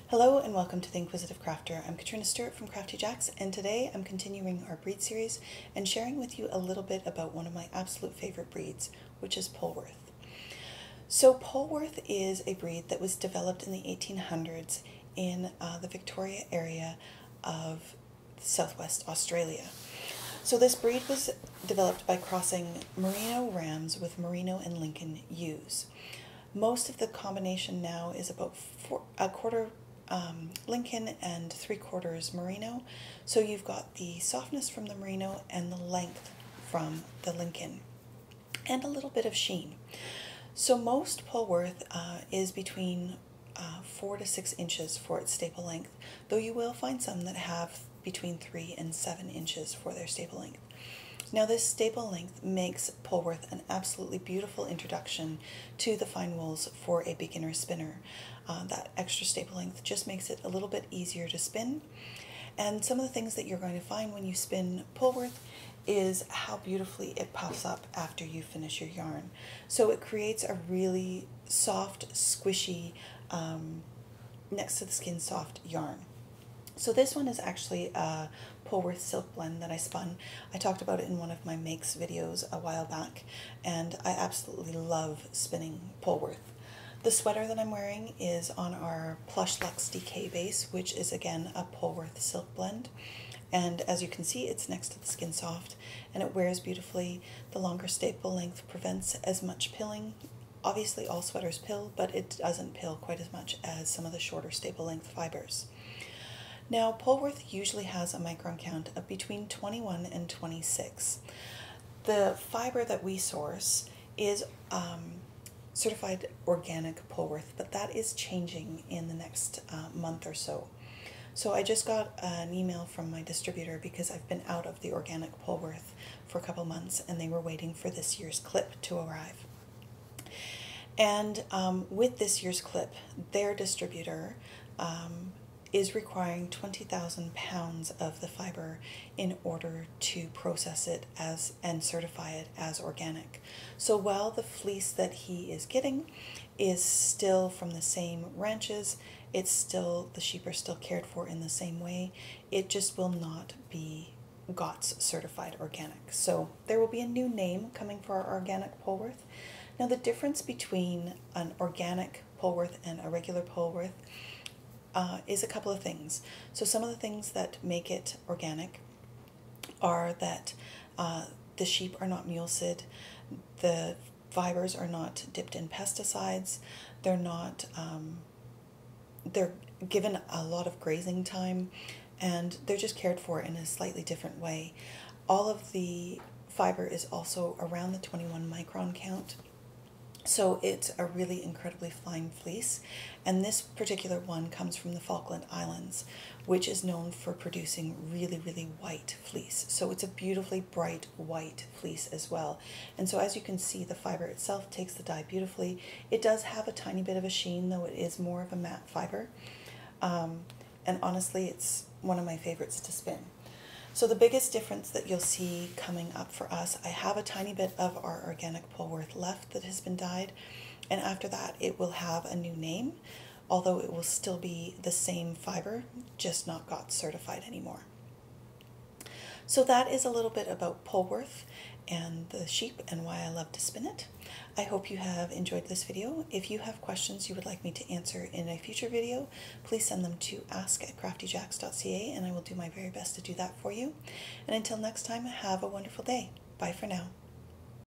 Hello and welcome to The Inquisitive Crafter. I'm Katrina from Crafty Jacks, and today I'm continuing our breed series and sharing with you a little bit about one of my absolute favorite breeds, which is Polwarth. So Polwarth is a breed that was developed in the 1800s in the Victoria area of southwest Australia. So this breed was developed by crossing Merino Rams with Merino and Lincoln ewes. Most of the combination now is about a quarter Lincoln and 3/4 Merino. So you've got the softness from the Merino and the length from the Lincoln and a little bit of sheen. So most Polwarth is between 4 to 6 inches for its staple length, though you will find some that have between 3 and 7 inches for their staple length. Now this staple length makes Polwarth an absolutely beautiful introduction to the fine wools for a beginner spinner. That extra staple length just makes it a little bit easier to spin. And some of the things that you're going to find when you spin Polwarth is how beautifully it puffs up after you finish your yarn. So it creates a really soft, squishy, next to the skin soft yarn. So this one is actually a Polwarth silk blend that I spun. I talked about it in one of my makes videos a while back, and I absolutely love spinning Polwarth. The sweater that I'm wearing is on our Plush Luxe DK base, which is again a Polwarth silk blend. And as you can see, it's next to the skin soft and it wears beautifully. The longer staple length prevents as much pilling. Obviously all sweaters pill, but it doesn't pill quite as much as some of the shorter staple length fibers. Now, Polwarth usually has a micron count of between 21 and 26. The fiber that we source is certified organic Polwarth, but that is changing in the next month or so. So I just got an email from my distributor because I've been out of the organic Polwarth for a couple months and they were waiting for this year's clip to arrive. And with this year's clip, their distributor is requiring 20,000 pounds of the fiber in order to process it as and certify it as organic. So while the fleece that he is getting is still from the same ranches, it's still, the sheep are still cared for in the same way, it just will not be GOTS certified organic. So there will be a new name coming for our organic Polwarth. Now the difference between an organic Polwarth and a regular Polwarth is a couple of things. So some of the things that make it organic are that the sheep are not mulesed, the fibers are not dipped in pesticides, they're not, they're given a lot of grazing time, and they're just cared for in a slightly different way. All of the fiber is also around the 21 micron count. So it's a really incredibly fine fleece, and this particular one comes from the Falkland Islands, which is known for producing really, really white fleece. So it's a beautifully bright white fleece as well. And so as you can see, the fiber itself takes the dye beautifully. It does have a tiny bit of a sheen, though it is more of a matte fiber. And honestly, it's one of my favorites to spin. So the biggest difference that you'll see coming up for us, I have a tiny bit of our organic Polwarth left that has been dyed, and after that it will have a new name, although it will still be the same fiber, just not GOTS certified anymore. So that is a little bit about Polwarth and the sheep and why I love to spin it. I hope you have enjoyed this video. If you have questions you would like me to answer in a future video, please send them to ask@craftyjaks.ca and I will do my very best to do that for you. And until next time, have a wonderful day. Bye for now.